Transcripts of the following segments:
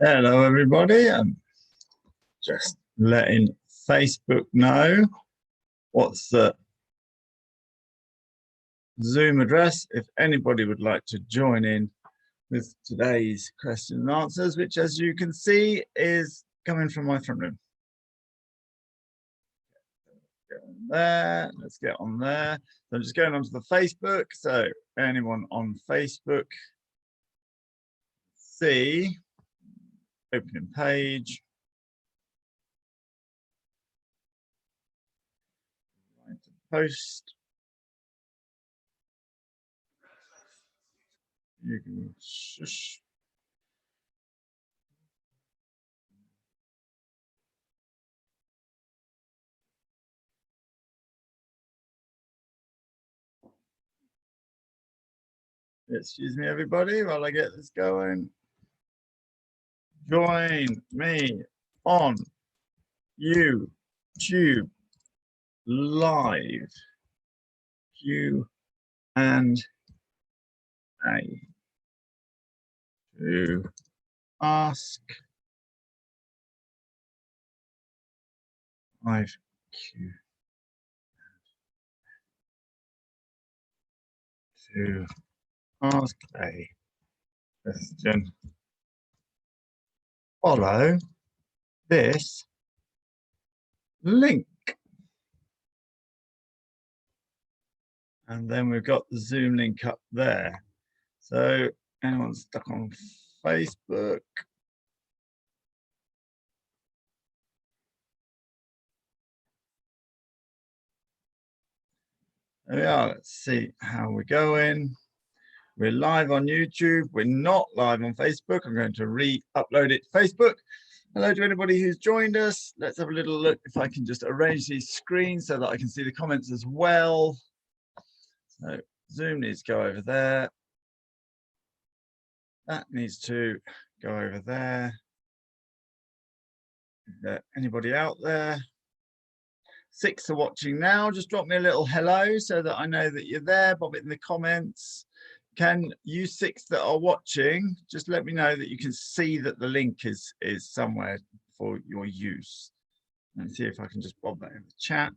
Hello, everybody. I'm just letting Facebook know what's the Zoom address if anybody would like to join in with today's question and answers, which, as you can see, is coming from my front room. Get on there. Let's get on there. So I'm just going onto the Facebook. So anyone on Facebook, see, opening page. Post. You can shush. Excuse me, everybody, while I get this going. Join me on YouTube live Q and A to ask live Q to ask a question. Follow this link. And then we've got the Zoom link up there. So anyone stuck on Facebook? There we are. Let's see how we're going. We're live on YouTube. We're not live on Facebook. I'm going to re-upload it to Facebook. Hello to anybody who's joined us. Let's have a little look if I can just arrange these screens so that I can see the comments as well. So Zoom needs to go over there. That needs to go over there. Is there anybody out there? 6 are watching now. Just drop me a little hello so that I know that you're there. Pop it in the comments. Can you 6 that are watching, just let me know that you can see that the link is somewhere for your use. Let me see if I can just bob that in the chat.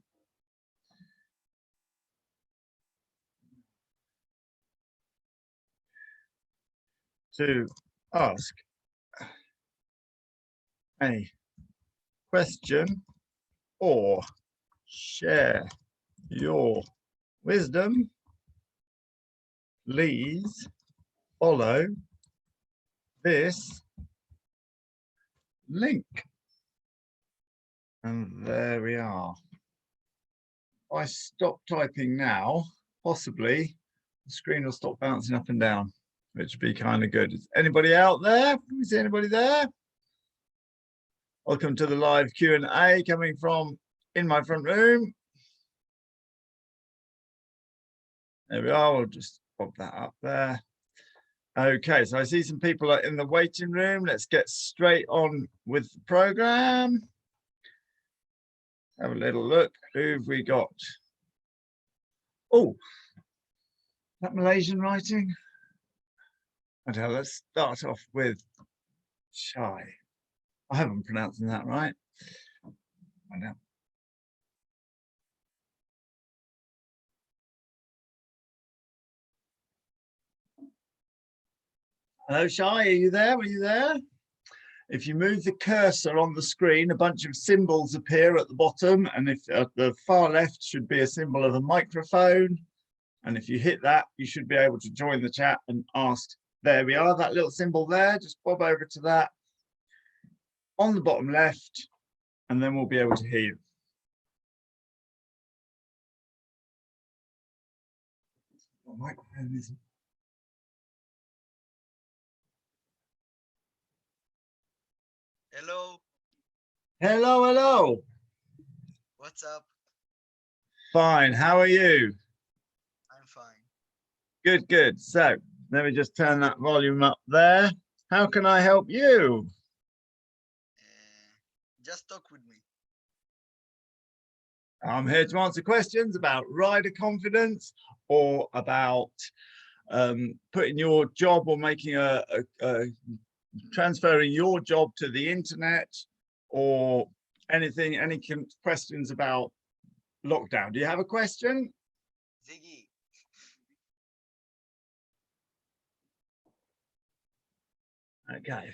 To ask a question or share your wisdom, please follow this link. And there we are. If I stop typing now, possibly the screen will stop bouncing up and down, which would be kind of good. Is anybody out there? Can we see anybody there? Welcome to the live Q&A coming from in my front room. There we are. We'll just pop that up there. Okay, so I see some people are in the waiting room. Let's get straight on with the program. Have a little look. Who've we got? Oh, that Malaysian writing. Okay, let's start off with Chai. I hope I'm pronouncing that right. I know. Hello, Shai, are you there? Are you there? If you move the cursor on the screen, a bunch of symbols appear at the bottom, and if at the far left should be a symbol of a microphone. And if you hit that, you should be able to join the chat and ask. There we are, that little symbol there. Just bob over to that on the bottom left, and then we'll be able to hear you. Oh, microphone isn't. Hello. Hello, hello. What's up? Fine. How are you? I'm fine. Good, good. So let me just turn that volume up there. How can I help you? Just talk with me. I'm here to answer questions about rider confidence or about putting your job or making transferring your job to the internet, or anything, any questions about lockdown? Do you have a question? Ziggy, Okay.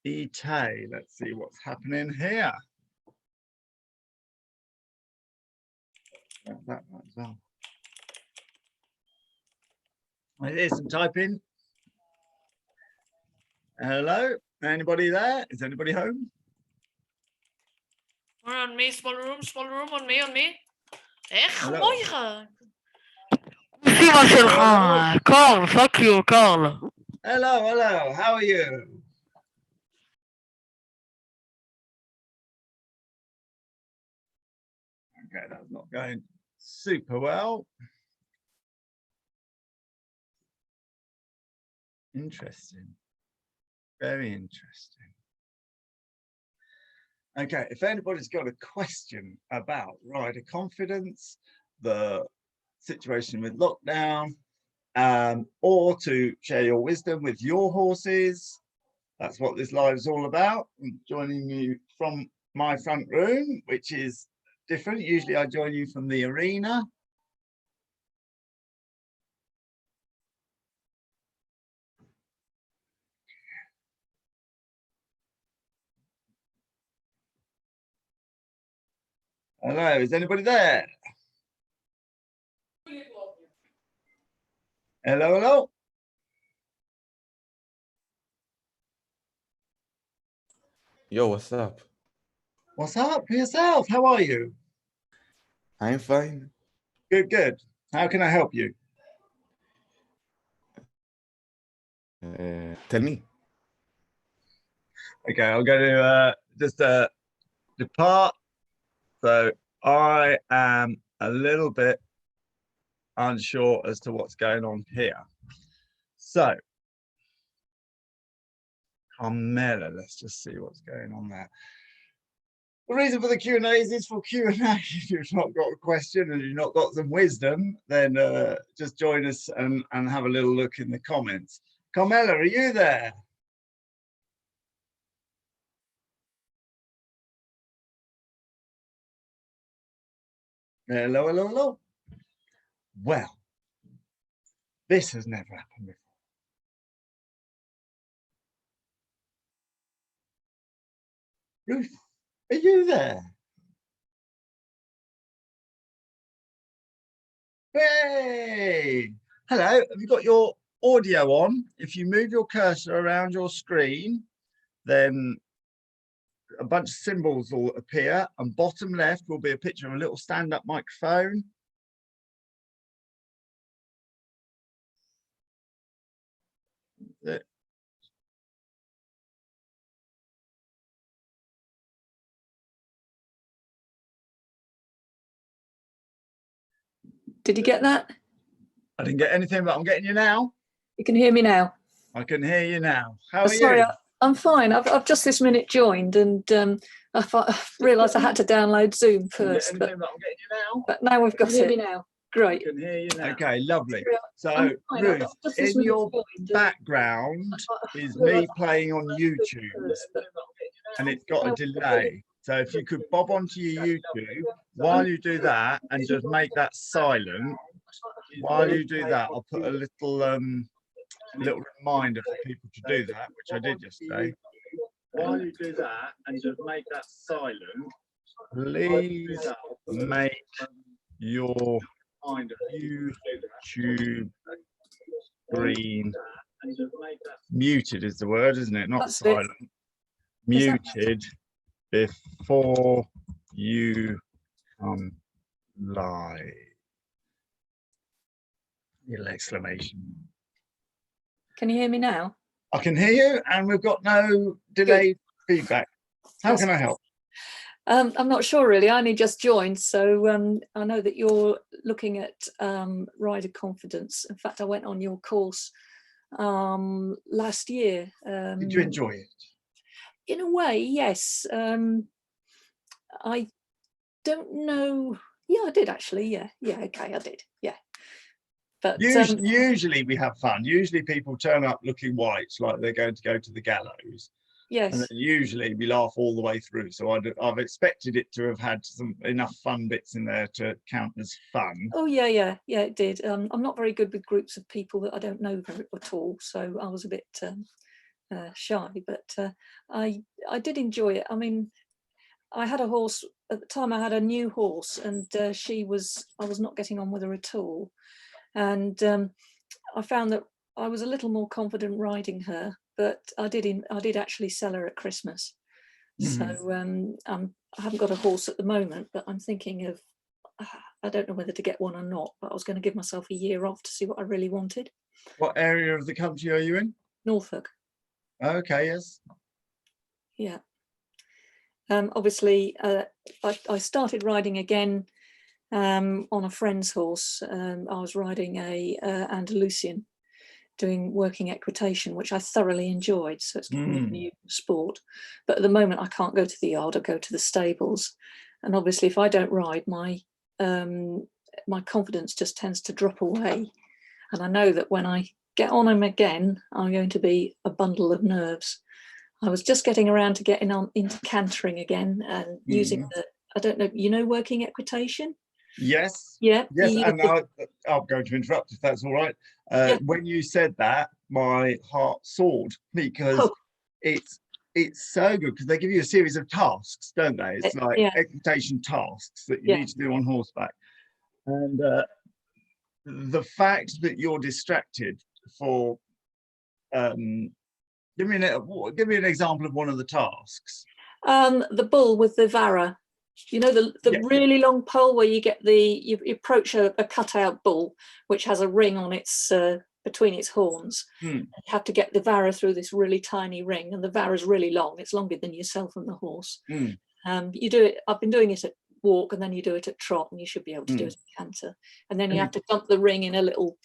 Itay, let's see what's happening here. That one as well. Here's some typing. Hello, anybody there? Is anybody home? On me, small room, on me. Echt? Hello. Morgen. Carl, fuck you, Carl. Hello, how are you? Okay, that's not going super well. Interesting. Very interesting. Okay, if anybody's got a question about rider confidence, the situation with lockdown, or to share your wisdom with your horses, that's what this live is all about. I'm joining you from my front room, which is different. Usually I join you from the arena. Hello, is anybody there? Hello. Yo, what's up? What's up for yourself? How are you? I'm fine. Good. How can I help you? Tell me. Okay, I'm going to just depart. So I am a little bit unsure as to what's going on here. So Carmela, let's just see what's going on there. The reason for the Q&As is for Q&A. If you've not got a question and you've not got some wisdom, then just join us and have a little look in the comments. Carmela, are you there? Hello. Well, this has never happened before. Ruth, are you there? Hey! Hello, have you got your audio on? If you move your cursor around your screen, then a bunch of symbols will appear, and bottom left will be a picture of a little stand-up microphone. Did you get that? I didn't get anything, but I'm getting you now. You can hear me now. I can hear you now. How are Sorry, you? I'm fine. I've just this minute joined, and I realised I had to download Zoom first. But I'm getting you now. But now we've got it. Hear me now. Great. I can hear you now. Okay, lovely. So fine. Ruth, in your background is me playing on YouTube, and it's got a delay. So if you could bob onto your YouTube while you do that and just make that silent. While you do that, I'll put a little reminder for people to do that, which I did yesterday. While you do that and just make that silent, please make your YouTube screen muted is the word, isn't it? Not silent. Muted before you come live. Little exclamation. Can you hear me now? I can hear you, and we've got no delayed feedback. How can I help? I'm not sure really. I only just joined, so I know that you're looking at rider confidence. In fact, I went on your course last year. Did you enjoy it? In a way, yes. I don't know. Yeah, I did actually. Yeah. Okay, I did. Yeah. But Usually we have fun. Usually people turn up looking white, like they're going to go to the gallows. And then yes, usually we laugh all the way through. So I've expected it to have had enough fun bits in there to count as fun. oh yeah, it did. I'm not very good with groups of people that I don't know very at all, so I was a bit shy, but I did enjoy it. I mean, I had a horse at the time. I had a new horse, and I was not getting on with her at all, and I found that I was a little more confident riding her. But I did actually sell her at Christmas. So I haven't got a horse at the moment, but I'm thinking of, I don't know whether to get one or not, but I was going to give myself a year off to see what I really wanted. What area of the country are you in? Norfolk, Okay, yes. yeah. Obviously, I started riding again on a friend's horse. I was riding a Andalusian, doing working equitation, which I thoroughly enjoyed. So it's kind of a new sport. But at the moment, I can't go to the yard or go to the stables. And obviously, if I don't ride, my confidence just tends to drop away. And I know that when I get on him again, I'm going to be a bundle of nerves. I was just getting around to getting on into cantering again and using I don't know, working equitation? Yes. Yeah. Yes, and I'm going to interrupt if that's all right. Yeah. When you said that, my heart soared because it's so good because they give you a series of tasks, don't they? It's like equitation tasks that you need to do on horseback. And the fact that you're distracted for give me an example of one of the tasks. The bull with the vara. The really long pole where you get you approach a cutout bull which has a ring on its between its horns. You have to get the vara through this really tiny ring, and the vara is really long. It's longer than yourself and the horse. You do it. I've been doing it at walk, and then you do it at trot, and you should be able to do it at canter. And then you have to dump the ring in a little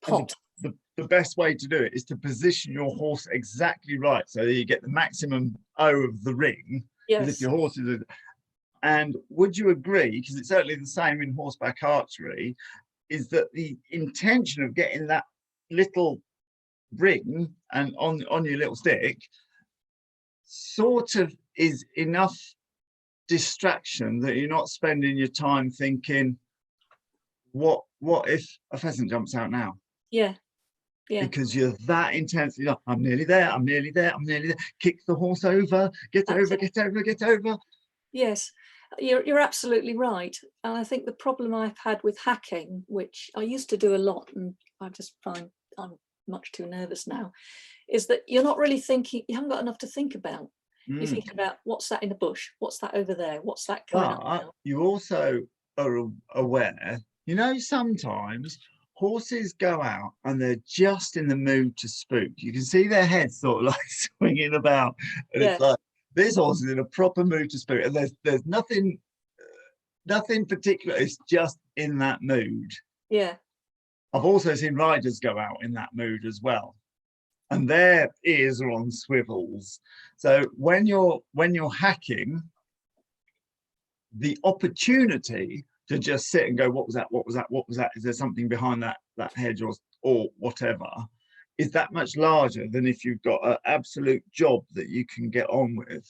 pot. The best way to do it is to position your horse exactly right so that you get the maximum O of the ring. Yes. If your horse is and would you agree, because it's certainly the same in horseback archery, is that the intention of getting that little ring and on your little stick sort of is enough distraction that you're not spending your time thinking, what if a pheasant jumps out now? Yeah. Because you're that intensely like, I'm nearly there, I'm nearly there, I'm nearly there. Kick the horse over, get over. Yes, you're absolutely right. And I think the problem I've had with hacking, which I used to do a lot, and I just find I'm much too nervous now, is that you're not really thinking, you haven't got enough to think about. You think about what's that in the bush, what's that over there, what's that coming up now? You also are aware, sometimes horses go out and they're just in the mood to spook. You can see their heads sort of like swinging about, and it's like, this horse is in a proper mood to spook, and there's nothing particular. It's just in that mood. Yeah. I've also seen riders go out in that mood as well, and their ears are on swivels. So when you're hacking, the opportunity to just sit and go, what was that? Is there something behind that hedge or whatever? Is that much larger than if you've got an absolute job that you can get on with.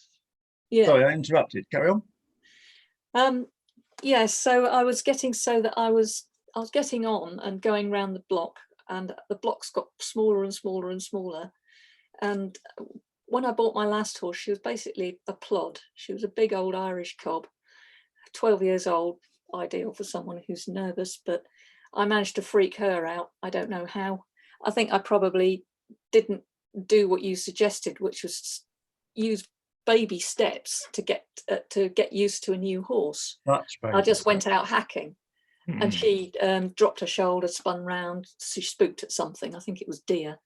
Sorry, I interrupted. Carry on. Yes, so I was getting getting on and going around the block, and the blocks got smaller and smaller and smaller. And when I bought my last horse, she was basically a plod. She was a big old Irish cob, 12 years old, ideal for someone who's nervous, but I managed to freak her out. I don't know how. I think I probably didn't do what you suggested, which was use baby steps to get used to a new horse. I just went out hacking, and she dropped her shoulder, spun round. She spooked at something. I think it was deer.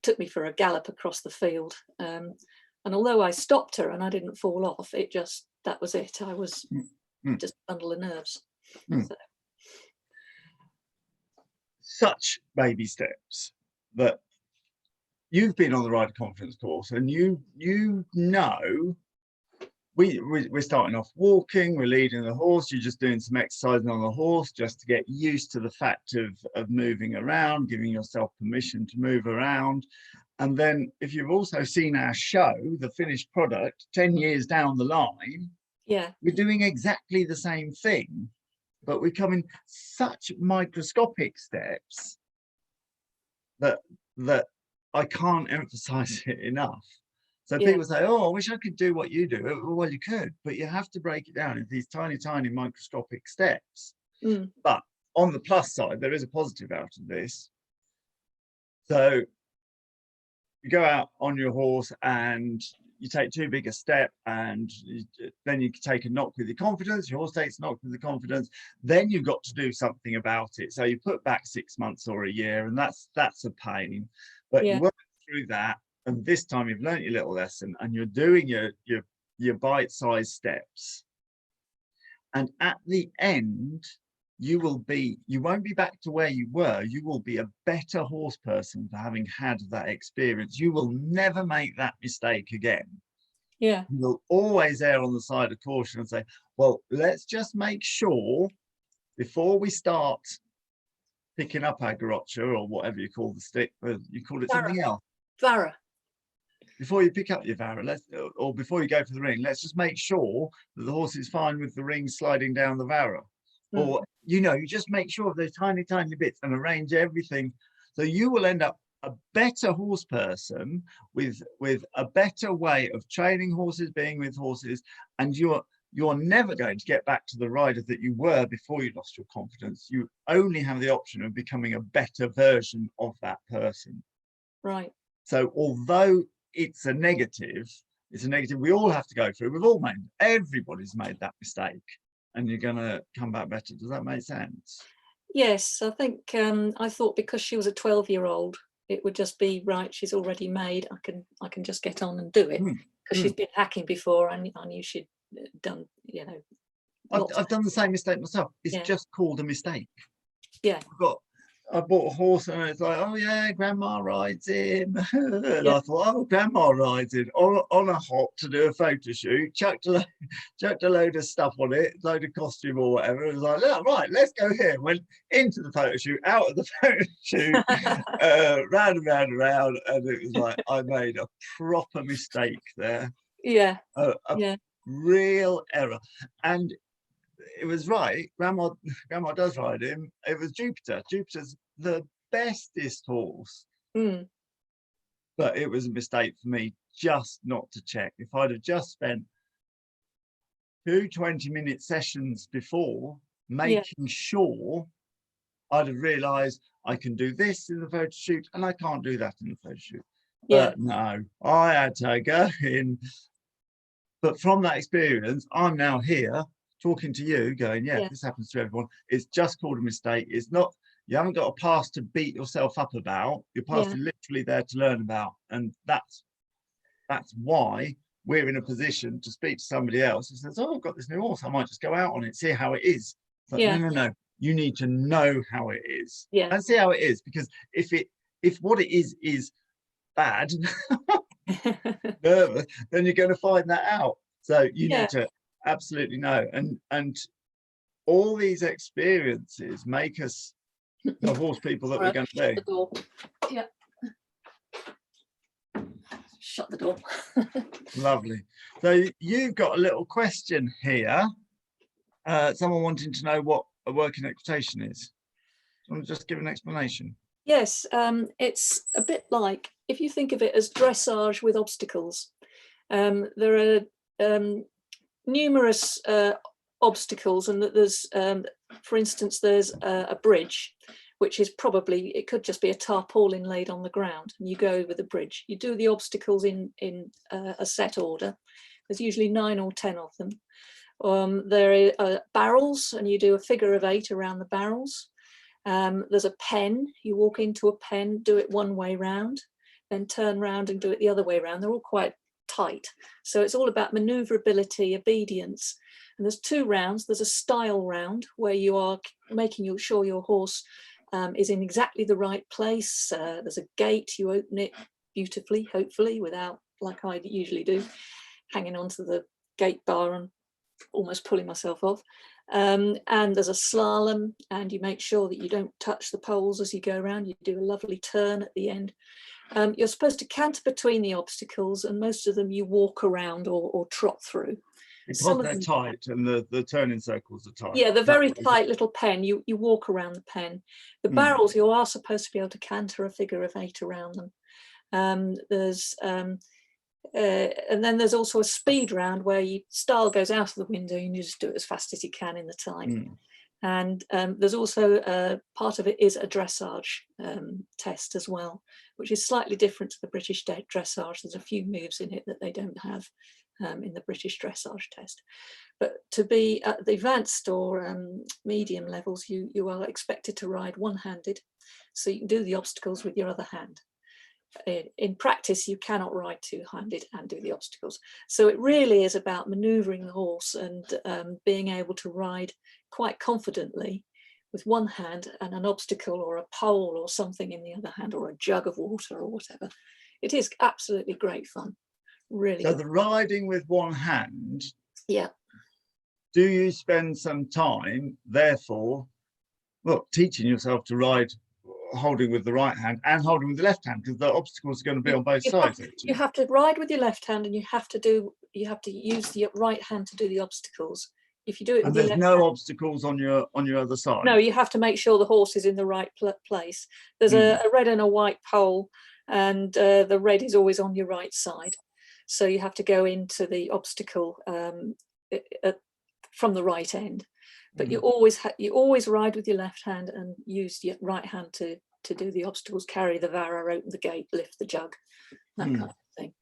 Took me for a gallop across the field, and although I stopped her and I didn't fall off, that was it. I was just a bundle of nerves. So. Such baby steps that you've been on the rider confidence course, and you know we're starting off walking, we're leading the horse, you're just doing some exercising on the horse just to get used to the fact of moving around, giving yourself permission to move around. And then if you've also seen our show, the finished product, 10 years down the line, Yeah. we're doing exactly the same thing, but we're coming such microscopic steps that I can't emphasize it enough. So Yeah. people say, oh, I wish I could do what you do. Well, you could, but you have to break it down into these tiny, tiny microscopic steps. Mm. But on the plus side, there is a positive out of this. So you go out on your horse and you take too big a step, and then you take a knock with your confidence, your horse takes a knock with the confidence, then you've got to do something about it. So you put back 6 months or a year, and that's a pain. But Yeah. you work through that, and this time you've learned your little lesson, and you're doing your bite-sized steps. And at the end, you won't be back to where you were. You will be a better horse person for having had that experience. You will never make that mistake again. Yeah. You will always err on the side of caution and say, well, let's just make sure before we start picking up our garrocha, or whatever you call the stick, you call it something else. Vara. Before you pick up your vara, or before you go for the ring, let's just make sure that the horse is fine with the ring sliding down the vara. Mm. Or, you just make sure of those tiny, tiny bits and arrange everything. So you will end up a better horse person with a better way of training horses, being with horses, and you're never going to get back to the rider that you were before you lost your confidence. You only have the option of becoming a better version of that person. Right. So although it's a negative we all have to go through. Everybody's made that mistake, and you're going to come back better. Does that make sense? Yes, I think I thought because she was a 12-year-old, it would just be right. She's already made. I can just get on and do it, because she's been hacking before. I knew she'd done. I've done the same mistake myself. It's just called a mistake. Yeah. I bought a horse, and it's like, oh yeah, grandma rides him. And Yeah. I thought, oh, grandma rides him on a hop to do a photo shoot, chucked a load of stuff on it, load of costume or whatever. It was like, oh, right, let's go here. Went into the photo shoot, out of the photo shoot, round and round and round. And it was like, I made a proper mistake there. Yeah. A Yeah. real error. And it was right. Grandma does ride him. It was Jupiter. Jupiter's the bestest horse. Mm. But it was a mistake for me just not to check. If I'd have just spent 2 20-minute sessions before making sure, I'd have realized I can do this in the photo shoot and I can't do that in the photo shoot. Yeah. But no, I had to go in. But from that experience, I'm now here talking to you going, this happens to everyone. It's just called a mistake. It's not, you haven't got a past to beat yourself up about. Your past is literally there to learn about. And that's why we're in a position to speak to somebody else who says, oh, I've got this new horse. I might just go out on it, see how it is. But no. You need to know how it is. Yeah. And see how it is. Because if what it is bad, nervous, then you're going to find that out. So you need to absolutely know. And all these experiences make us the horse people that we're going to be. The door. Yeah. Shut the door. Lovely. So you've got a little question here. Someone wanting to know what a working equitation is. Do you want to just give an explanation? Yes, it's a bit like, if you think of it as dressage with obstacles. There are numerous obstacles, and that there's, for instance, there's a bridge, which is probably, it could just be a tarpaulin laid on the ground, and you go over the bridge. You do the obstacles in a set order. There's usually 9 or 10 of them. There are barrels, and you do a figure of 8 around the barrels. There's a pen. You walk into a pen, do it one way round, then turn round and do it the other way round. They're all quite tight. So it's all about maneuverability, obedience. And there's 2 rounds. There's a style round where you are making sure your horse is in exactly the right place. There's a gate. You open it beautifully, hopefully, without, like I usually do, hanging onto the gate bar and almost pulling myself off. And there's a slalom, and you make sure that you don't touch the poles as you go around. You do a lovely turn at the end. You're supposed to canter between the obstacles, and most of them you walk around or trot through. Because they're tight and the turning circles are tight. Yeah, the very tight little pen, you walk around the pen. The barrels, you are supposed to be able to canter a figure of 8 around them. And then there's also a speed round where your style goes out of the window and you just do it as fast as you can in the time. And there's also part of it is a dressage test as well, which is slightly different to the British dressage. There's a few moves in it that they don't have in the British dressage test. But to be at the advanced or medium levels, you are expected to ride one-handed, so you can do the obstacles with your other hand. In practice, you cannot ride two-handed and do the obstacles. So it really is about manoeuvring the horse and being able to ride quite confidently with one hand and an obstacle or a pole or something in the other hand, or a jug of water or whatever. It is absolutely great fun. Really. So the riding with one hand, yeah. Do you spend some time, therefore, well, teaching yourself to ride holding with the right hand and holding with the left hand, because the obstacles are going to be on both sides? You have to ride with your left hand, and you have to use the right hand to do the obstacles. If you do it with there's your left no hand, obstacles on your other side. no, you have to make sure the horse is in the right place. There's a red and a white pole, and the red is always on your right side. So you have to go into the obstacle from the right end. But you always ride with your left hand and use your right hand to do the obstacles, carry the varra, open the gate, lift the jug, that kind of thing.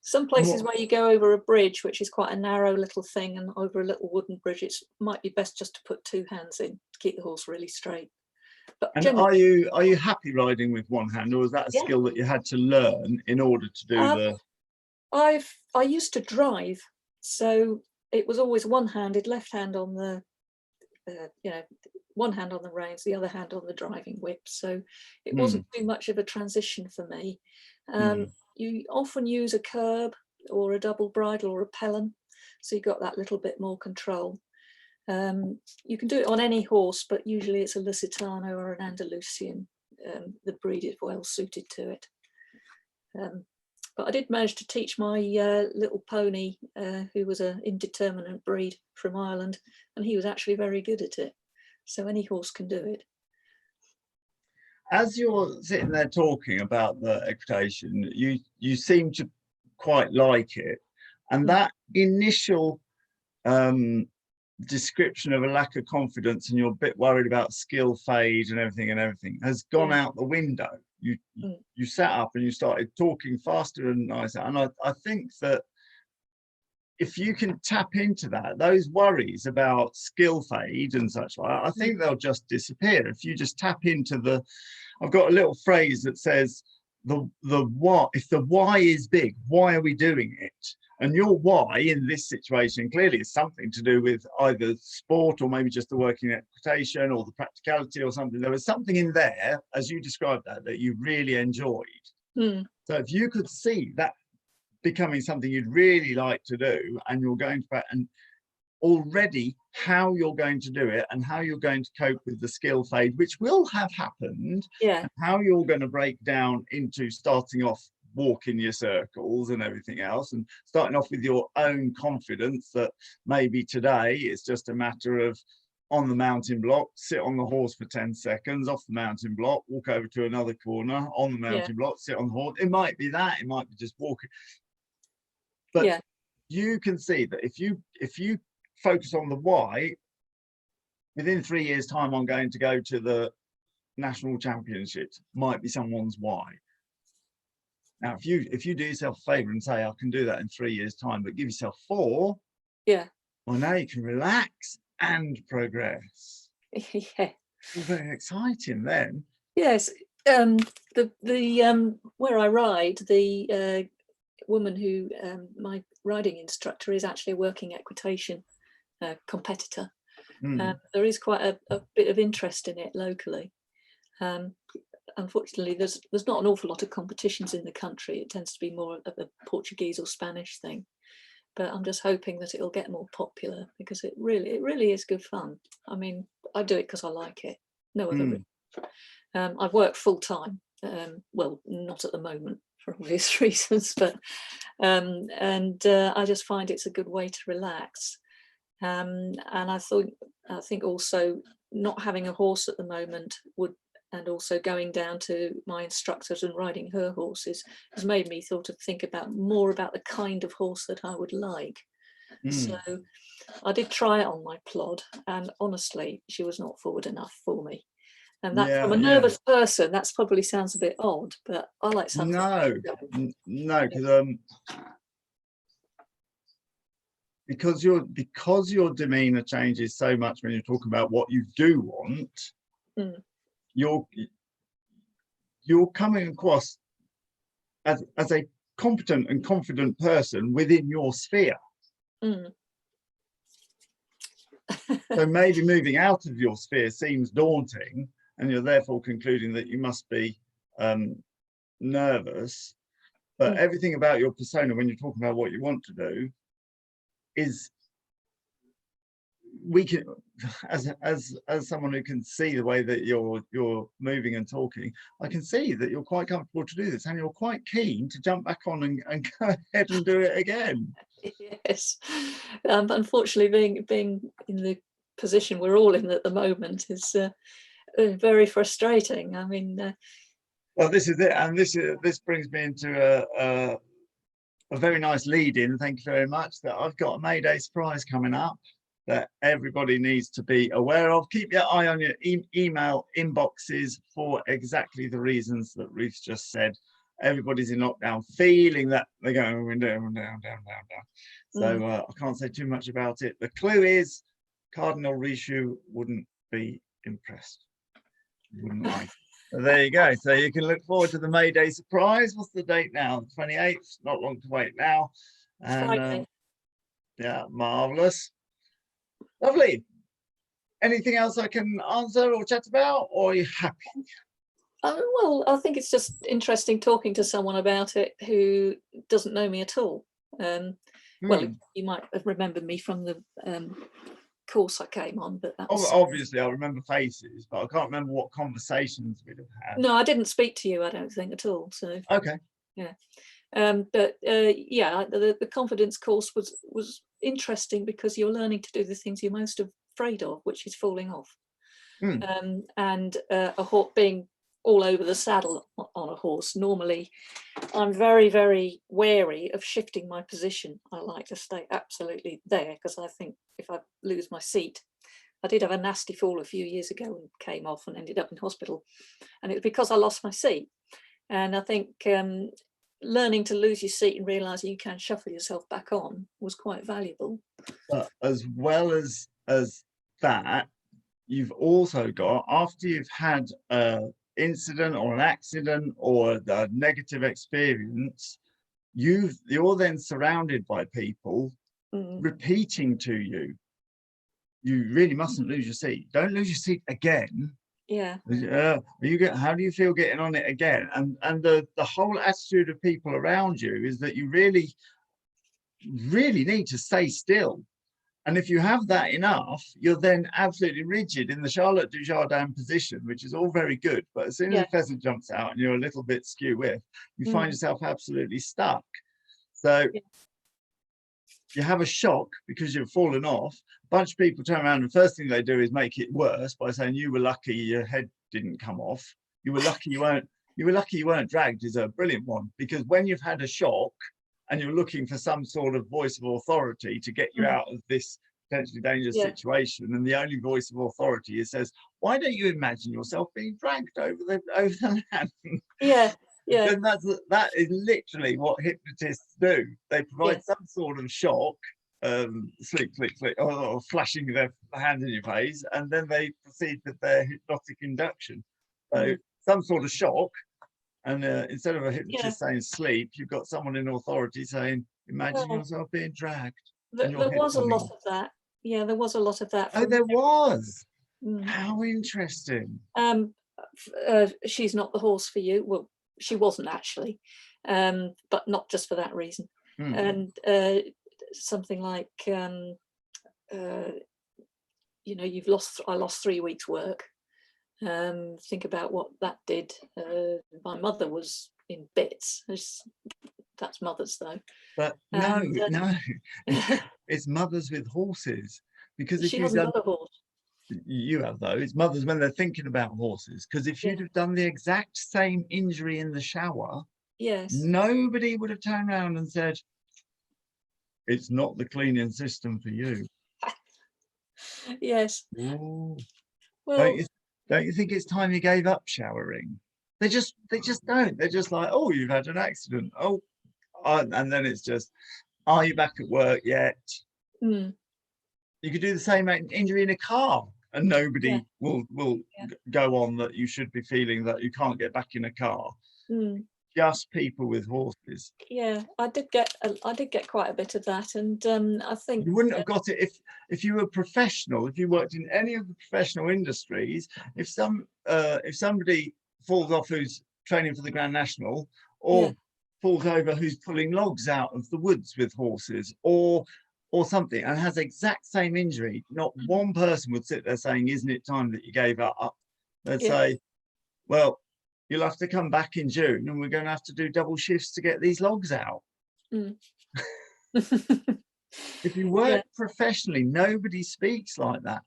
Some places where you go over a bridge, which is quite a narrow little thing, and over a little wooden bridge, it might be best just to put 2 hands in to keep the horse really straight. But and are you happy riding with one hand, or is that a skill that you had to learn in order to do the? I used to drive, so it was always one-handed, left hand on the one hand on the reins, the other hand on the driving whip. So it wasn't too much of a transition for me. You often use a curb or a double bridle or a pelham, so you got that little bit more control. You can do it on any horse, but usually it's a Lusitano or an Andalusian. The breed is well suited to it. But I did manage to teach my little pony, who was an indeterminate breed from Ireland, and he was actually very good at it. So any horse can do it. As you're sitting there talking about the equitation, you seem to quite like it, and that initial description of a lack of confidence and you're a bit worried about skill fade and everything has gone out the window. You sat up and you started talking faster and nicer, and I think that if you can tap into that, those worries about skill fade and such like, I think they'll just disappear if you just tap into the. I've got a little phrase that says the what. If the why is big, why are we doing it? And your why in this situation clearly is something to do with either sport or maybe just the working equitation or the practicality or something. There was something in there, as you described that you really enjoyed. So if you could see that becoming something you'd really like to do, and you're going to, and already how you're going to do it and how you're going to cope with the skill fade, which will have happened, and how you're going to break down into starting off walking your circles and everything else, and starting off with your own confidence that maybe today it's just a matter of on the mountain block, sit on the horse for 10 seconds, off the mountain block, walk over to another corner, on the mountain block, sit on the horse. It might be that, it might be just walking. But you can see that if you focus on the why, within 3 years' time, I'm going to go to the national championships, might be someone's why. Now, if you do yourself a favour and say, I can do that in 3 years' time, but give yourself 4, well, now you can relax and progress. Well, very exciting then. Yes. Where I ride, the woman who my riding instructor is actually a working equitation competitor. There is quite a bit of interest in it locally. Unfortunately, there's not an awful lot of competitions in the country. It tends to be more of a Portuguese or Spanish thing. but I'm just hoping that it'll get more popular, because it really is good fun. I mean, I do it because I like it. No other reason. I work full time. Well, not at the moment for obvious reasons, but I just find it's a good way to relax. And I think also not having a horse at the moment would, and also going down to my instructors and riding her horses, has made me sort of think more about the kind of horse that I would like. So I did try it on my plod, and honestly, she was not forward enough for me. And that, from a nervous person, that's probably sounds a bit odd, but I like something. No, because your demeanor changes so much when you're talking about what you do want. You're coming across as a competent and confident person within your sphere. So maybe moving out of your sphere seems daunting, and you're therefore concluding that you must be nervous. But everything about your persona, when you're talking about what you want to do, is, we can, as someone who can see the way that you're moving and talking, I can see that you're quite comfortable to do this, and you're quite keen to jump back on and go ahead and do it again. Yes, unfortunately, being in the position we're all in at the moment is very frustrating. I mean, well, this is it, and this brings me into a very nice lead in. Thank you very much. That I've got a May Day surprise coming up that everybody needs to be aware of. Keep your eye on your email inboxes for exactly the reasons that Ruth's just said. Everybody's in lockdown, feeling that they're going down. So I can't say too much about it. The clue is Cardinal Richelieu wouldn't be impressed. Wouldn't like. So there you go. So you can look forward to the May Day surprise. What's the date now? The 28th. Not long to wait now. And yeah, marvelous. Lovely. Anything else I can answer or chat about, or are you happy? Well, I think it's just interesting talking to someone about it who doesn't know me at all. Well, you might have remembered me from the course I came on, but that was... Obviously I remember faces, but I can't remember what conversations we'd have had. No, I didn't speak to you, I don't think, at all. So okay. Yeah. But yeah, the confidence course was interesting, because you're learning to do the things you're most afraid of, which is falling off. And a horse being all over the saddle on a horse. Normally, I'm very, very wary of shifting my position. I like to stay absolutely there, because I think if I lose my seat, I did have a nasty fall a few years ago and came off and ended up in hospital. And it was because I lost my seat. And I think learning to lose your seat and realizing you can shuffle yourself back on was quite valuable. But as well as that, you've also got, after you've had an incident or an accident or a negative experience, you're then surrounded by people repeating to you, you really mustn't lose your seat. Don't lose your seat again. Yeah. How do you feel getting on it again? And the whole attitude of people around you is that you really need to stay still. And if you have that enough, you're then absolutely rigid in the Charlotte Dujardin position, which is all very good. But as soon as the pheasant jumps out and you're a little bit skew with, you find yourself absolutely stuck. So you have a shock because you've fallen off. A bunch of people turn around and the first thing they do is make it worse by saying you were lucky your head didn't come off. You were lucky you weren't dragged is a brilliant one, because when you've had a shock and you're looking for some sort of voice of authority to get you out of this potentially dangerous situation, and the only voice of authority says, why don't you imagine yourself being dragged over the land? Yeah. And that is literally what hypnotists do. They provide some sort of shock, flick, or flashing their hand in your face, and then they proceed with their hypnotic induction. So some sort of shock, and instead of a hypnotist saying sleep, you've got someone in authority saying, imagine yourself being dragged. There was a lot of that. Yeah, there was a lot of that. Oh, there was. How interesting. She's not the horse for you. Well, she wasn't actually, but not just for that reason. And something like, you know, I lost 3 weeks work. Think about what that did. My mother was in bits. That's mothers though. But no, And, no, it's mothers with horses. Because if she you've hasn't done, got a horse. you have though, it's mothers when they're thinking about horses. Because if you'd Yeah. have done the exact same injury in the shower, Yes. nobody would have turned around and said, it's not the cleaning system for you. Yes. Ooh. Well, Don't you think it's time you gave up showering? They just don't. They're just like, oh, you've had an accident. Oh, and then it's just, are you back at work yet? mm, You could do the same injury in a car, and nobody Yeah. will Yeah. go on that you should be feeling that you can't get back in a car. mm, Just people with horses. yeah, I did get quite a bit of that, and I think You wouldn't have got it if you were professional. If you worked in any of the professional industries, if somebody falls off who's training for the Grand National, or Yeah. falls over who's pulling logs out of the woods with horses, or something, and has the exact same injury, not one person would sit there saying, "Isn't it time that you gave up?" They'd Yeah. say, "Well, you'll have to come back in June, and we're going to have to do double shifts to get these logs out." Mm. If you work Yeah. professionally, nobody speaks like that.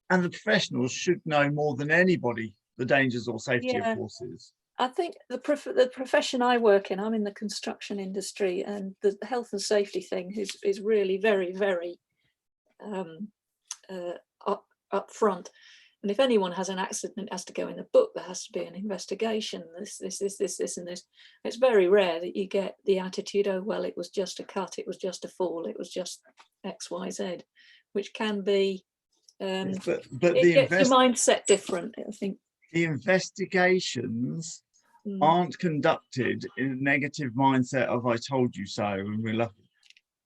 And the professionals should know more than anybody the dangers or safety of Yeah. horses. I think the profession I work in, I'm in the construction industry, and the health and safety thing is really very, very up front. And if anyone has an accident, it has to go in the book. There has to be an investigation. This, and this. It's very rare that you get the attitude, "Oh well, it was just a cut. It was just a fall. It was just X, Y, Z," which can be. Yes, but It gets your mindset different, I think. the investigations aren't conducted in a negative mindset of "I told you so" and we're lucky.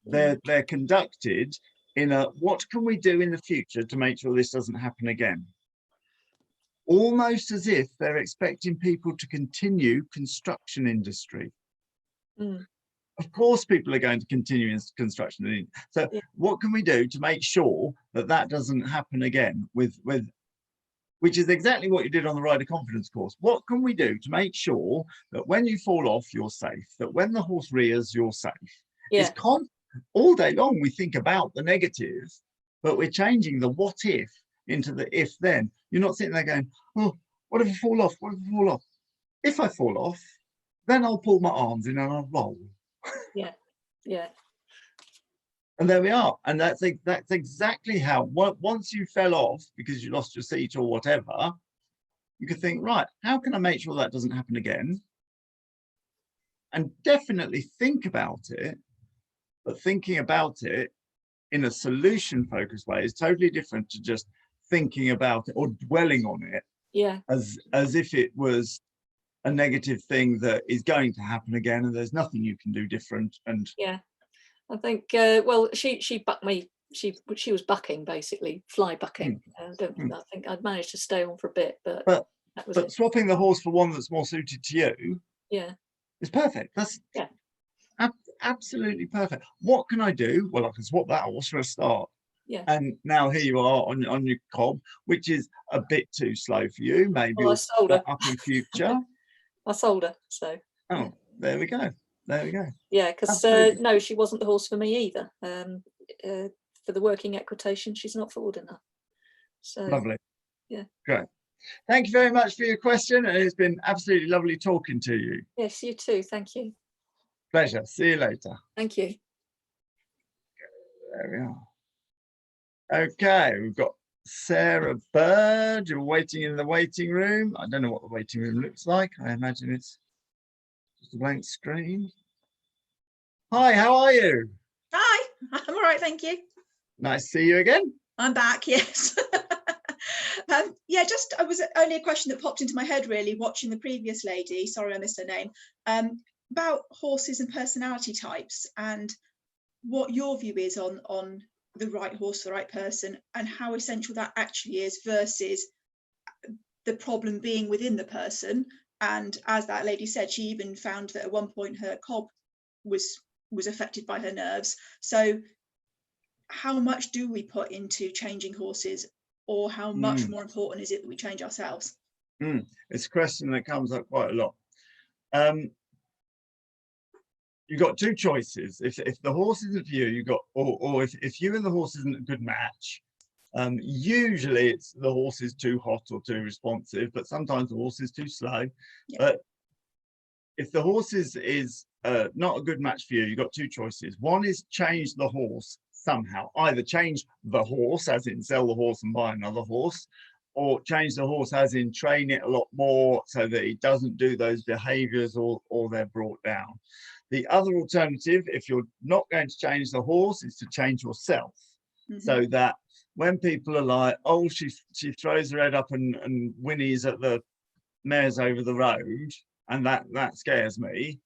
They're conducted in a, what can we do in the future to make sure this doesn't happen again? Almost as if they're expecting people to continue construction industry. Of course, people are going to continue in construction. So what can we do to make sure that that doesn't happen again which is exactly what you did on the rider confidence course. What can we do to make sure that when you fall off, you're safe, that when the horse rears, you're safe? Yeah. All day long, we think about the negative, but we're changing the what if into the if then. You're not sitting there going, "Oh, what if I fall off? What if I fall off? If I fall off, then I'll pull my arms in and I'll roll." Yeah. Yeah. And there we are. And that's exactly how, once you fell off because you lost your seat or whatever, you could think, right, how can I make sure that doesn't happen again? And definitely think about it, but thinking about it in a solution focused way is totally different to just thinking about it or dwelling on it as if it was a negative thing that is going to happen again and there's nothing you can do different. And I think well, she bucked me. She was bucking, basically fly bucking. I think I'd managed to stay on for a bit, but that was it. Swapping the horse for one that's more suited to you is perfect. That's absolutely perfect. What can I do? Well, I can swap that horse for a start. And now here you are on your cob, which is a bit too slow for you. Maybe I sold her up in future. I sold her, so there we go. There we go. Yeah, because no, she wasn't the horse for me either. For the working equitation, she's not forward enough. So lovely. Yeah, great. Thank you very much for your question, and it's been absolutely lovely talking to you. Yes, you too. Thank you. Pleasure. See you later. Thank you. There we are. Okay, we've got Sarah Bird. You're waiting in the waiting room. I don't know what the waiting room looks like. I imagine it's just a blank screen. Hi, how are you? Hi, I'm all right, thank you. Nice to see you again. I'm back, yes. Yeah, just I was only a question that popped into my head really watching the previous lady, sorry I missed her name, about horses and personality types and what your view is on the right horse, the right person, and how essential that actually is versus the problem being within the person. And as that lady said, she even found that at one point her cob was was affected by her nerves. So how much do we put into changing horses, or how much more important is it that we change ourselves? It's a question that comes up quite a lot. You've got two choices. If the horse isn't for you, you've got, or if you and the horse isn't a good match, usually it's the horse is too hot or too responsive, but sometimes the horse is too slow. Yeah. But if the horse is not a good match for you, you've got two choices. One is change the horse somehow, either change the horse as in sell the horse and buy another horse, or change the horse as in train it a lot more so that it doesn't do those behaviors or they're brought down. The other alternative, if you're not going to change the horse, is to change yourself. So that when people are like, oh, she throws her head up and whinnies at the mares over the road, and that scares me.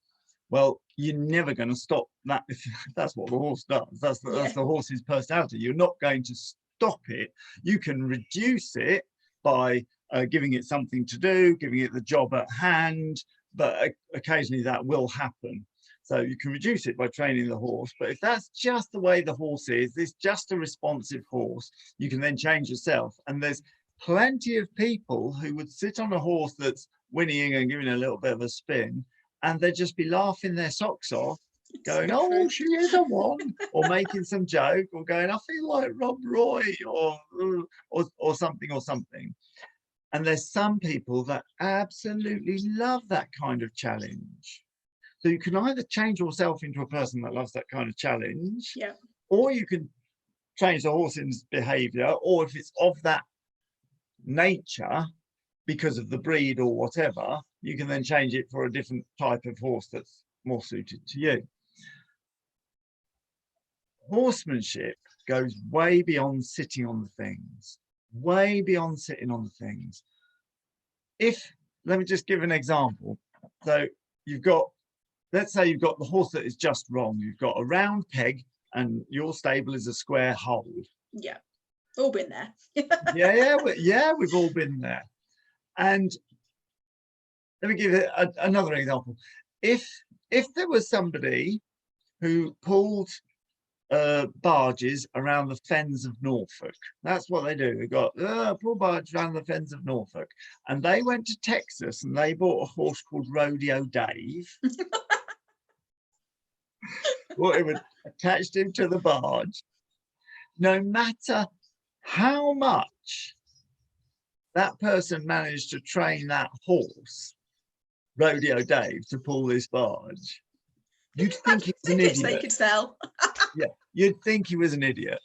Well, you're never going to stop that if that's what the horse does. That's the horse's personality. You're not going to stop it. You can reduce it by giving it something to do, giving it the job at hand, but occasionally that will happen. So you can reduce it by training the horse. But if that's just the way the horse is, it's just a responsive horse, you can then change yourself. And there's plenty of people who would sit on a horse that's whinnying and giving a little bit of a spin, and they'd just be laughing their socks off, going, oh, she is a one, or making some joke, or going, I feel like Rob Roy, or something. And there's some people that absolutely love that kind of challenge. So you can either change yourself into a person that loves that kind of challenge, or you can change the horse's behavior, or if it's of that nature, because of the breed or whatever, you can then change it for a different type of horse that's more suited to you. Horsemanship goes way beyond sitting on the things, way beyond sitting on the things. Let me just give an example. So let's say you've got the horse that is just wrong. You've got a round peg and your stable is a square hole. Yeah, all been there. We've all been there. And let me give it another example. If there was somebody who pulled barges around the fens of Norfolk, that's what they do. They got pull barges around the fens of Norfolk, and they went to Texas and they bought a horse called Rodeo Dave. Well, it would attach him to the barge. No matter how much that person managed to train that horse, Rodeo Dave, to pull this barge, you'd think he was an idiot. They could sell. Yeah, you'd think he was an idiot.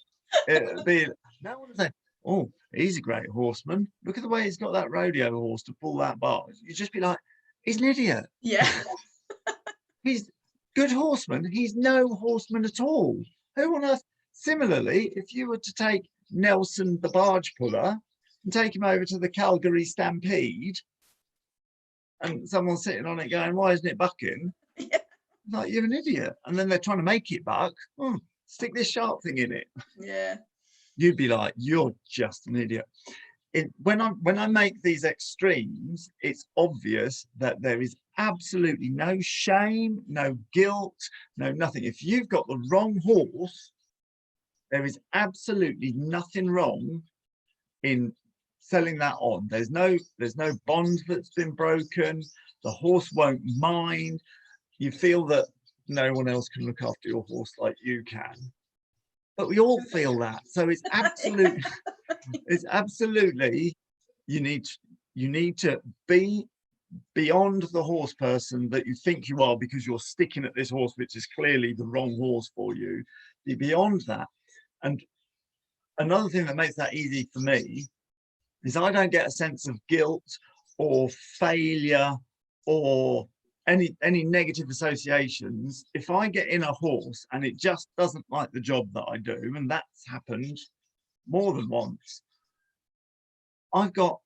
It'd be, no one would say, oh, he's a great horseman. Look at the way he's got that rodeo horse to pull that barge. You'd just be like, he's an idiot. Yeah. He's good horseman. He's no horseman at all. Who on earth? Similarly, if you were to take Nelson the barge puller and take him over to the Calgary Stampede, and someone's sitting on it going, why isn't it bucking? Yeah. Like, you're an idiot. And then they're trying to make it buck. Stick this sharp thing in it. Yeah. You'd be like, you're just an idiot. When I make these extremes, it's obvious that there is absolutely no shame, no guilt, no nothing. If you've got the wrong horse, there is absolutely nothing wrong in selling that on. There's no bond that's been broken. The horse won't mind. You feel that no one else can look after your horse like you can. But we all feel that. So it's absolutely, you need to be beyond the horse person that you think you are, because you're sticking at this horse which is clearly the wrong horse for you. Be beyond that. And another thing that makes that easy for me is I don't get a sense of guilt or failure or any negative associations if I get in a horse and it just doesn't like the job that I do, and that's happened more than once. I've got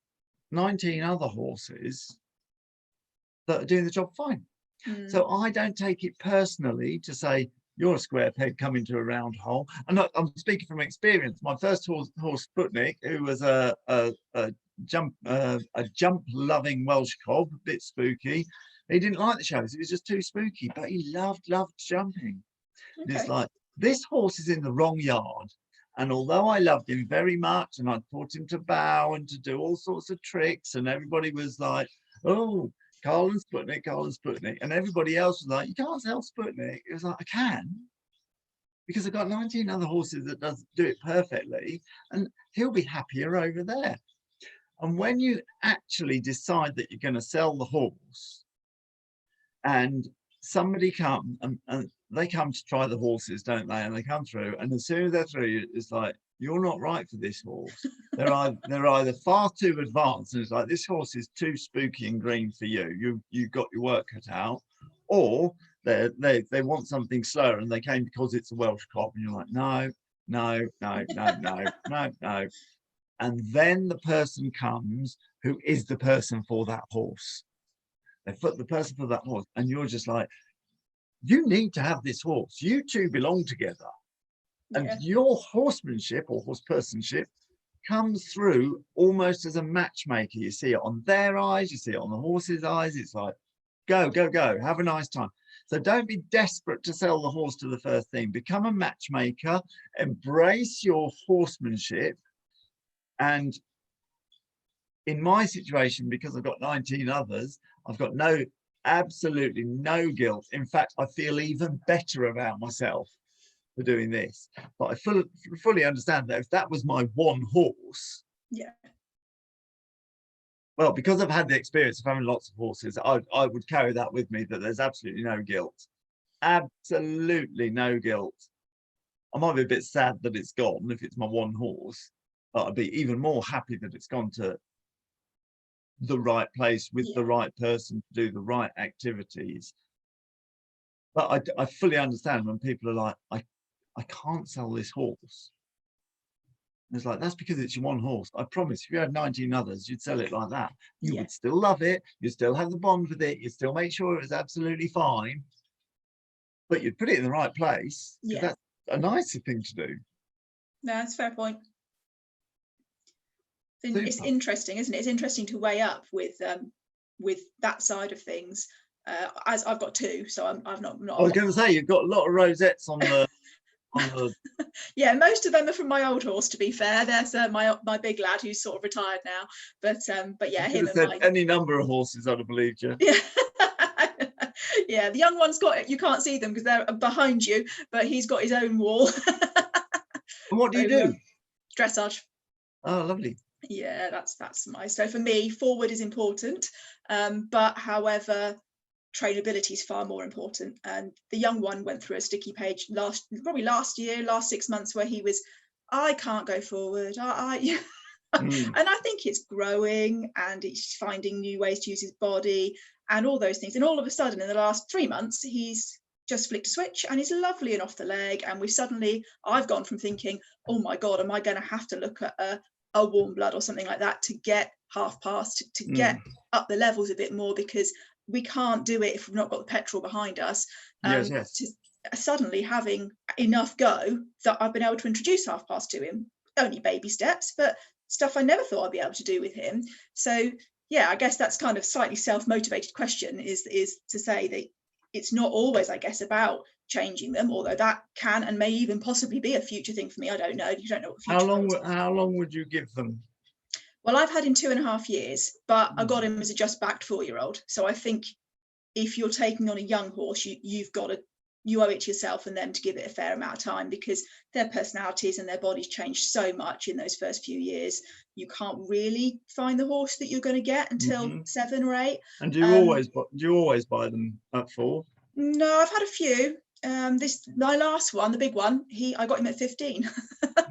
19 other horses that are doing the job fine. So I don't take it personally to say, you're a square peg coming to a round hole. And I'm speaking from experience. My first horse Sputnik, who was a jump loving Welsh cob, a bit spooky. He didn't like the shows. It was just too spooky, but he loved jumping. And it's Okay. like, this horse is in the wrong yard. And although I loved him very much and I'd taught him to bow and to do all sorts of tricks, and everybody was like, oh, Carl and Sputnik, Carl and Sputnik. And everybody else was like, you can't sell Sputnik. It was like, I can, because I've got 19 other horses that do it perfectly, and he'll be happier over there. And when you actually decide that you're going to sell the horse, and somebody come and they come to try the horses, don't they? And they come through, and as soon as they're through, it's like, you're not right for this horse. They're either far too advanced, and it's like, this horse is too spooky and green for you. You've got your work cut out, or they want something slower, and they came because it's a Welsh crop, and you're like, no, no, no, no, no, no, no. And then the person comes who is the person for that horse. They put the person for that horse, and you're just like, you need to have this horse. You two belong together. And Yeah. your horsemanship or horsepersonship comes through almost as a matchmaker. You see it on their eyes, you see it on the horse's eyes. It's like, go, go, go, have a nice time. So don't be desperate to sell the horse to the first thing. Become a matchmaker, embrace your horsemanship. And in my situation, because I've got 19 others, I've got absolutely no guilt. In fact, I feel even better about myself for doing this. But I fully understand that if that was my one horse, Yeah. well, because I've had the experience of having lots of horses, I would carry that with me, that there's absolutely no guilt. Absolutely no guilt. I might be a bit sad that it's gone if it's my one horse, but I'd be even more happy that it's gone to the right place with the right person to do the right activities. But I fully understand when people are like, I can't sell this horse. And it's like, that's because it's your one horse. I promise, if you had 19 others, you'd sell it like that. You would still love it. You'd still have the bond with it. You'd still make sure it was absolutely fine. But you'd put it in the right place. Yeah. That's a nicer thing to do. No, that's a fair point. It's Super. interesting, isn't it? It's interesting to weigh up with that side of things. As I've got two, so I've not. I was going to say, you've got a lot of rosettes on the. Yeah, most of them are from my old horse. To be fair, there's my big lad who's sort of retired now. But yeah, him and said my any number of horses, I'd have believed you. Yeah. Yeah, the young one's got it. You can't see them because they're behind you, but he's got his own wall. And what do you do? Dressage. Oh, lovely. Yeah, that's nice. So for me, forward is important, but however, trainability is far more important. And the young one went through a sticky page last 6 months, where he was, I can't go forward. And I think it's growing and it's finding new ways to use his body and all those things. And all of a sudden, in the last 3 months, he's just flicked a switch and he's lovely and off the leg. And I've gone from thinking, oh my God, am I going to have to look at a warm blood or something like that to get half past, to get up the levels a bit more, because we can't do it if we've not got the petrol behind us. Yes. To suddenly having enough go that I've been able to introduce half past to him. Only baby steps, but stuff I never thought I'd be able to do with him. So yeah, I guess that's kind of slightly self-motivated question is to say that it's not always, I guess, about changing them, although that can and may even possibly be a future thing for me. I don't know. You don't know what future. How long would you give them? Well, I've had him 2.5 years, but I got him as a just backed 4-year-old. So I think if you're taking on a young horse, you owe it to yourself and them to give it a fair amount of time, because their personalities and their bodies change so much in those first few years. You can't really find the horse that you're going to get until 7 or 8. And do you always buy them at 4? No, I've had a few. My last one, the big one, I got him at 15.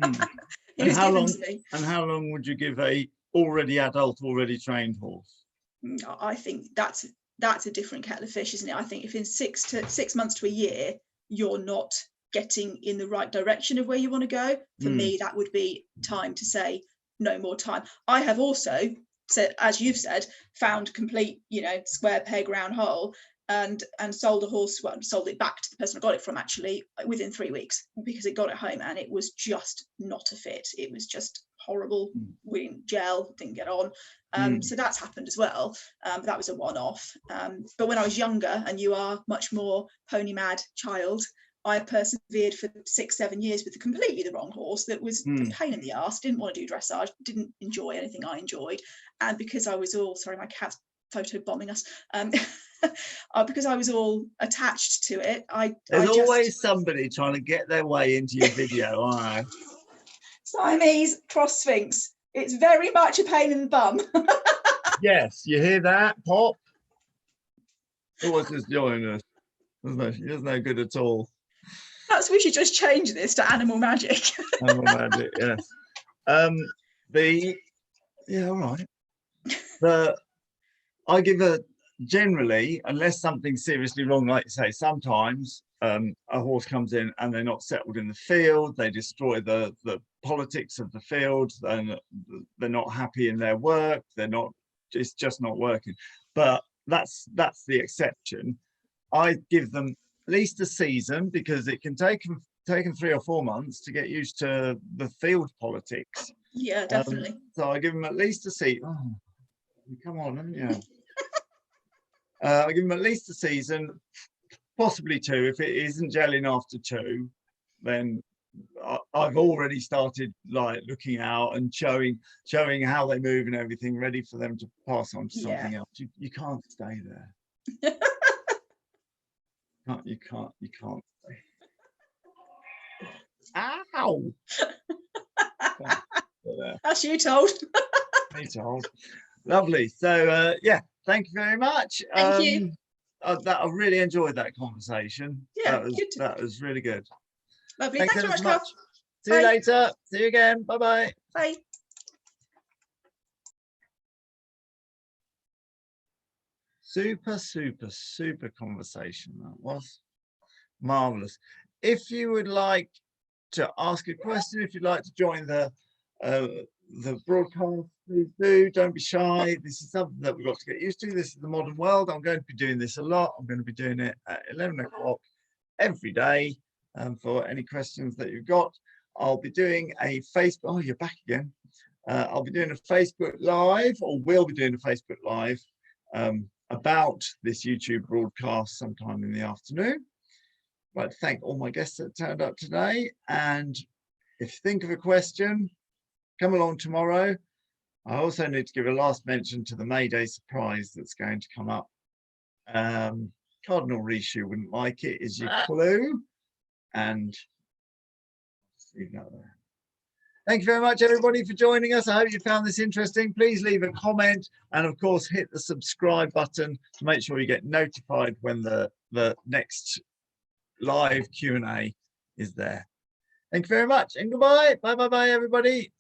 And how long would you give a already adult, already trained horse? I think that's a different kettle of fish, isn't it? I think if in 6 months to a year you're not getting in the right direction of where you want to go, for me that would be time to say no more time. I have also said, as you've said, found complete, square peg round hole, and sold a horse. Well, sold it back to the person I got it from, actually, within 3 weeks, because it got it home and it was just not a fit. It was just horrible. We didn't gel, didn't get on. So that's happened as well. That was a one-off. But when I was younger, and you are much more pony mad child, I persevered for 6-7 years with completely the wrong horse that was a pain in the arse, didn't want to do dressage, didn't enjoy anything I enjoyed. And because I was all, sorry, my cat's photo bombing us, because I was all attached to it, There's I always somebody trying to get their way into your video, aren't there? Siamese cross sphinx. It's very much a pain in the bum. Yes, you hear that, Pop? Who was just joining us? There's no good at all. Perhaps we should just change this to animal magic. Animal magic, yes. Yeah, all right. I give generally, unless something's seriously wrong, like you say, sometimes a horse comes in and they're not settled in the field, they destroy the politics of the field, and they're not happy in their work, it's just not working. But that's the exception. I give them at least a season, because it can take them 3 or 4 months to get used to the field politics. Yeah, definitely. So I give them at least a season. Oh, come on, haven't you? I give them at least a season, possibly 2. If it isn't gelling after 2, then I've already started like looking out and showing how they move and everything, ready for them to pass on to something else. You can't stay there. You can't stay. Ow! That's you told. Me told. Lovely. So yeah, thank you very much. Thank you. I really enjoyed that conversation. Yeah, that was really good. Lovely. Thanks very much, Carl. See you later. See you again. Bye-bye. Bye. Super conversation. That was marvelous. If you would like to ask a question, if you'd like to join the broadcast, please do. Don't be shy. This is something that we've got to get used to. This is the modern world. I'm going to be doing this a lot. I'm going to be doing it at 11 o'clock every day. For any questions that you've got, I'll be doing a Facebook. Oh, you're back again. I'll be doing a Facebook Live, or we'll be doing a Facebook Live about this YouTube broadcast sometime in the afternoon. I'd like to thank all my guests that turned up today. And if you think of a question, come along tomorrow. I also need to give a last mention to the May Day surprise that's going to come up. Cardinal Rishu wouldn't like it, is your clue. And leave that there. Thank you very much, everybody, for joining us. I hope you found this interesting. Please leave a comment, and of course hit the subscribe button to make sure you get notified when the next live Q&A is there. Thank you very much, and goodbye. Bye everybody.